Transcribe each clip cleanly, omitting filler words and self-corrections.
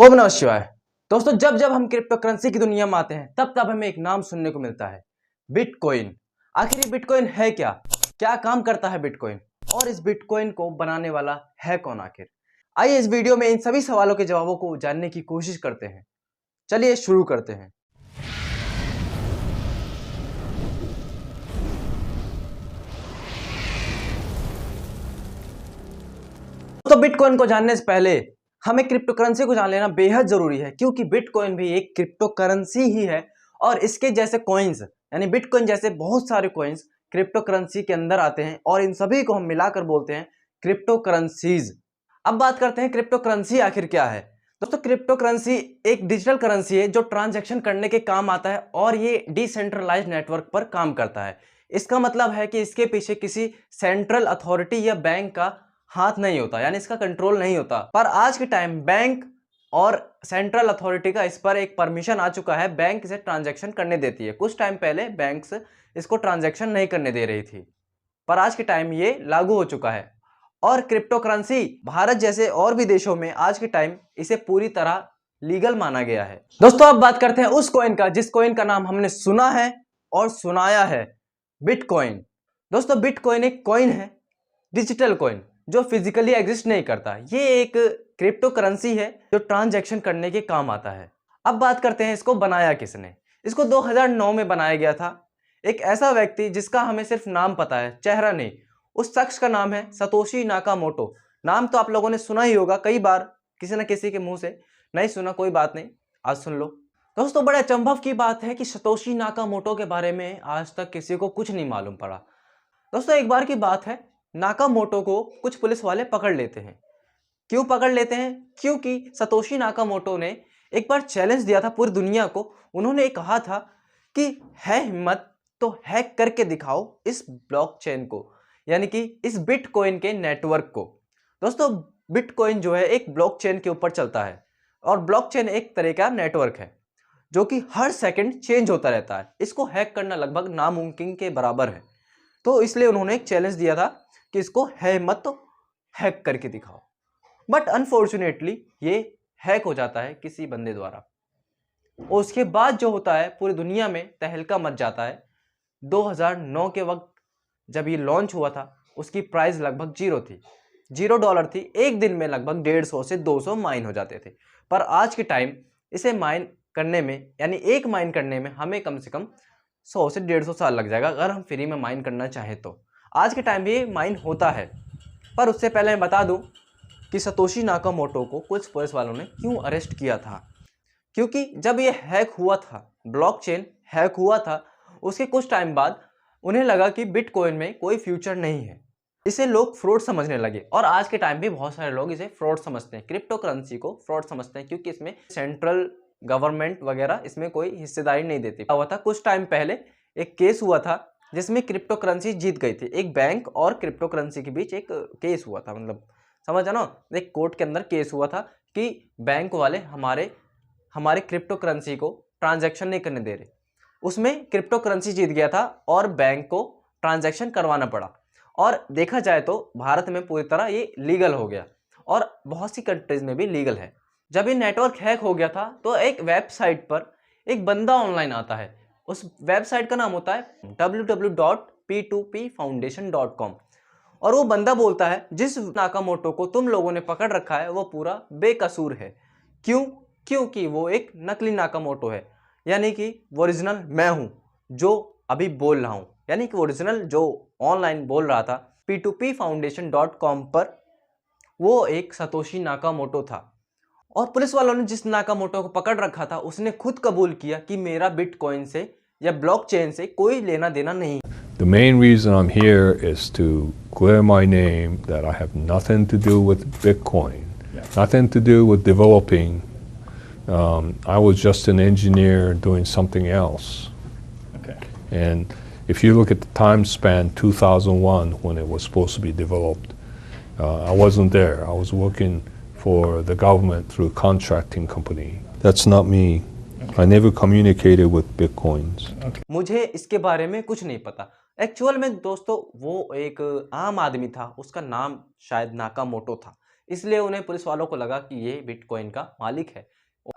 ओम नमः शिवाय। दोस्तों, जब जब हम क्रिप्टो करेंसी की दुनिया में आते हैं तब तब हमें एक नाम सुनने को मिलता है, बिटकॉइन। आखिर ये बिटकॉइन है क्या? क्या काम करता है बिटकॉइन? और इस बिटकॉइन को बनाने वाला है कौन आखिर? आइए इस वीडियो में इन सभी सवालों के जवाबों को जानने की कोशिश करते हैं। चलिए शुरू करते हैं। तो बिटकॉइन को जानने से पहले हमें क्रिप्टो करेंसी को जान लेना बेहद जरूरी है, क्योंकि बिटकॉइन भी एक क्रिप्टो करेंसी ही है और इसके जैसे कॉइन्स यानी बिटकॉइन जैसे बहुत सारे कॉइन्स क्रिप्टो करेंसी के अंदर आते हैं और इन सभी को हम मिलाकर बोलते हैं क्रिप्टो करेंसीज। अब बात करते हैं क्रिप्टो करेंसी आखिर क्या है। दोस्तों, क्रिप्टो करेंसी एक डिजिटल करेंसी है जो ट्रांजैक्शन करने के काम आता है और ये डिसेंट्रलाइज्ड नेटवर्क पर काम करता है। इसका मतलब है कि इसके पीछे किसी सेंट्रल अथॉरिटी या बैंक का हाथ नहीं होता, यानी इसका कंट्रोल नहीं होता। पर आज के टाइम बैंक और सेंट्रल अथॉरिटी का इस पर एक परमिशन आ चुका है, बैंक इसे ट्रांजैक्शन करने देती है। कुछ टाइम पहले बैंक्स इसको ट्रांजैक्शन नहीं करने दे रही थी, पर आज के टाइम ये लागू हो चुका है। और क्रिप्टो करेंसी भारत जैसे और भी देशों में आज के टाइम इसे पूरी तरह लीगल माना गया है। दोस्तों, अब बात करते हैं उस कॉइन का जिस कॉइन का नाम हमने सुना है और सुनाया है, बिटकॉइन। दोस्तों, बिटकॉइन एक कॉइन है, डिजिटल कॉइन जो फिजिकली एग्जिस्ट नहीं करता। ये एक क्रिप्टो करेंसी है जो ट्रांजैक्शन करने के काम आता है। अब बात करते हैं इसको बनाया किसने। इसको 2009 में बनाया गया था। एक ऐसा व्यक्ति जिसका हमें सिर्फ नाम पता है, चेहरा नहीं। उस शख्स का नाम है सतोशी नाकामोटो। नाम तो आप लोगों ने सुना ही होगा कई बार, किसी न किसी के मुंह से। नहीं सुना कोई बात नहीं, आज सुन लो। दोस्तों, बड़े अचंभव की बात है कि सतोशी नाकामोटो के बारे में आज तक किसी को कुछ नहीं मालूम पड़ा। दोस्तों, एक बार की बात है, नाकामोटो को कुछ पुलिस वाले पकड़ लेते हैं। क्यों पकड़ लेते हैं? क्योंकि सतोशी नाकामोटो ने एक बार चैलेंज दिया था पूरी दुनिया को। उन्होंने कहा था कि है हिम्मत तो हैक करके दिखाओ इस ब्लॉकचेन को, यानी कि इस बिटकॉइन के नेटवर्क को। दोस्तों, बिटकॉइन जो है एक ब्लॉकचेन के ऊपर चलता है और ब्लॉकचेन एक तरह का नेटवर्क है जो कि हर सेकंड चेंज होता रहता है। इसको हैक करना लगभग नामुमकिन के बराबर है। तो इसलिए उन्होंने एक चैलेंज दिया था कि इसको है मत तो हैक करके दिखाओ। बट अनफॉर्चुनेटली ये हैक हो जाता है किसी बंदे द्वारा और उसके बाद जो होता है पूरी दुनिया में तहलका मच जाता है। 2009 के वक्त जब ये लॉन्च हुआ था उसकी प्राइस लगभग $0 थी। एक दिन में लगभग 150 से 200 माइन हो जाते थे। पर आज के टाइम इसे माइन करने में, यानी एक माइन करने में हमें कम से कम 100 से 150 साल लग जाएगा अगर हम फ्री में माइन करना चाहें तो। आज के टाइम भी माइन होता है। पर उससे पहले मैं बता दूं कि सतोशी नाकामोटो को कुछ पुलिस वालों ने क्यों अरेस्ट किया था। क्योंकि जब ये हैक हुआ था, ब्लॉकचेन हैक हुआ था, उसके कुछ टाइम बाद उन्हें लगा कि बिटकॉइन में कोई फ्यूचर नहीं है। इसे लोग फ्रॉड समझने लगे और आज के टाइम भी बहुत सारे लोग इसे फ्रॉड समझते हैं, क्रिप्टो करेंसी को फ्रॉड समझते हैं, क्योंकि इसमें सेंट्रल गवर्नमेंट वगैरह इसमें कोई हिस्सेदारी नहीं देती। हुआ था कुछ टाइम पहले एक केस हुआ था जिसमें क्रिप्टो करेंसी जीत गई थी। एक बैंक और क्रिप्टो करेंसी के बीच एक केस हुआ था, मतलब समझ ना, एक कोर्ट के अंदर केस हुआ था कि बैंक वाले हमारे क्रिप्टो करेंसी को ट्रांजैक्शन नहीं करने दे रहे। उसमें क्रिप्टो करेंसी जीत गया था और बैंक को ट्रांजैक्शन करवाना पड़ा। और देखा जाए तो भारत में पूरी तरह ये लीगल हो गया और बहुत सी कंट्रीज में भी लीगल है। जब ये नेटवर्क हैक हो गया था तो एक वेबसाइट पर एक बंदा ऑनलाइन आता है। उस वेबसाइट का नाम होता है www.p2pfoundation.com और वो बंदा बोलता है जिस नाकामोटो को तुम लोगों ने पकड़ रखा है वो पूरा बेकसूर है। क्यों? क्योंकि वो एक नकली नाकामोटो है, यानी कि ओरिजिनल मैं हूं जो अभी बोल रहा हूं, यानी कि ओरिजिनल जो ऑनलाइन बोल रहा था p2pfoundation.com पर वो एक सतोशी नाकामोटो था। और पुलिस वालों ने जिस नाकामोटो को पकड़ रखा था उसने खुद कबूल किया कि मेरा बिटकॉइन से या ब्लॉकचेन से कोई लेना देना नहीं। The main reason I'm here is to clear my name that I have nothing to do with Bitcoin, nothing to do with developing. I was just an engineer doing something else. Okay. And if you look at the time span, 2001 when it was supposed to be developed, I wasn't there. I was working for the government through a contracting company. That's not me. Okay. I never communicated with Bitcoins. Okay. मुझे इसके बारे में कुछ नहीं पता। Actual में दोस्तों वो एक आम आदमी था, उसका नाम शायद नाकामोटो था, इसलिए उन्हें पुलिस वालों को लगा कि ये बिटकॉइन का मालिक है।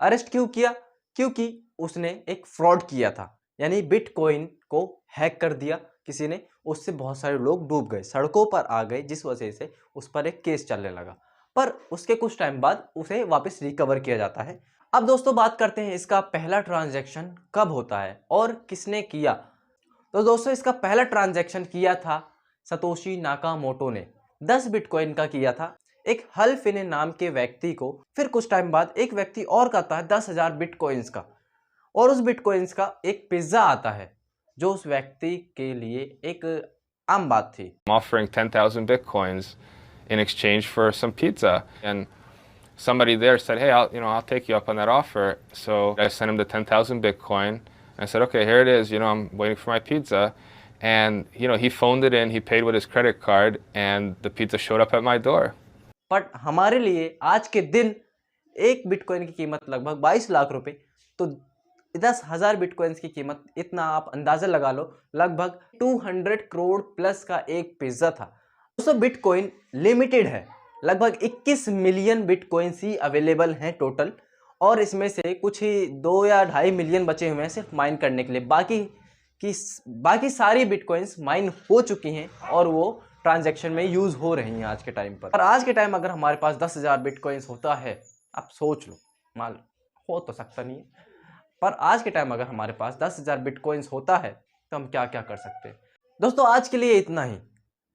अरेस्ट क्यों किया? क्योंकि उसने एक फ्रॉड किया था, यानी बिटकॉइन को हैक कर दिया किसी ने, उससे बहुत सारे लोग डूब गए, सड़कों पर आ गए, जिस वजह से उस पर एक केस चलने लगा। पर उसके कुछ टाइम बाद उसे वापस रिकवर किया जाता है। अब दोस्तों बात करते हैं इसका पहला ट्रांजैक्शन कब होता है और किसने किया। तो दोस्तों इसका पहला ट्रांजैक्शन किया था सतोशी नाकामोटो ने, 10 बिटकॉइन का किया था एक हल फिने नाम के व्यक्ति को। फिर कुछ टाइम बाद एक व्यक्ति और करता है 10,000 बिटकॉइंस का, और उस बिटकॉइंस का एक पिज्जा आता है जो उस व्यक्ति के लिए एक आम बात थी। Offering 10,000 bitcoins in exchange for some pizza, and somebody there said, "Hey, I'll take you up on that offer." So I sent him the 10,000 bitcoin. I said, "Okay, here it is. I'm waiting for my pizza." And he phoned it in. He paid with his credit card, and the pizza showed up at my door. But हमारे लिए आज के दिन एक bitcoin की कीमत लगभग 22 लाख रुपए, तो 10,000 बिटकॉइंस की कीमत, इतना आप अंदाजा लगा लो, लगभग 200 करोड़ प्लस का एक पिज्जा था। दोस्तों बिटकॉइन लिमिटेड है, लगभग 21 मिलियन बिटकॉइंस ही अवेलेबल हैं टोटल, और इसमें से कुछ ही 2 या 2.5 मिलियन बचे हुए हैं सिर्फ माइन करने के लिए। बाकी सारी बिटकॉइंस माइन हो चुकी हैं और वो ट्रांजैक्शन में यूज हो रही हैं आज के टाइम पर। और आज के टाइम अगर हमारे पास 10,000 बिटकॉइंस होता है, आप सोच लो, मान लो हो तो सकता नहीं है, पर आज के टाइम अगर हमारे पास 10,000 बिटकॉइंस होता है तो हम क्या क्या कर सकते हैं। दोस्तों आज के लिए इतना ही।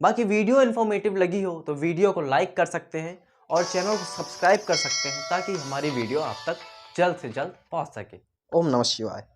बाकी वीडियो इन्फॉर्मेटिव लगी हो तो वीडियो को लाइक कर सकते हैं और चैनल को सब्सक्राइब कर सकते हैं, ताकि हमारी वीडियो आप तक जल्द से जल्द पहुंच सके। ओम नमः शिवाय।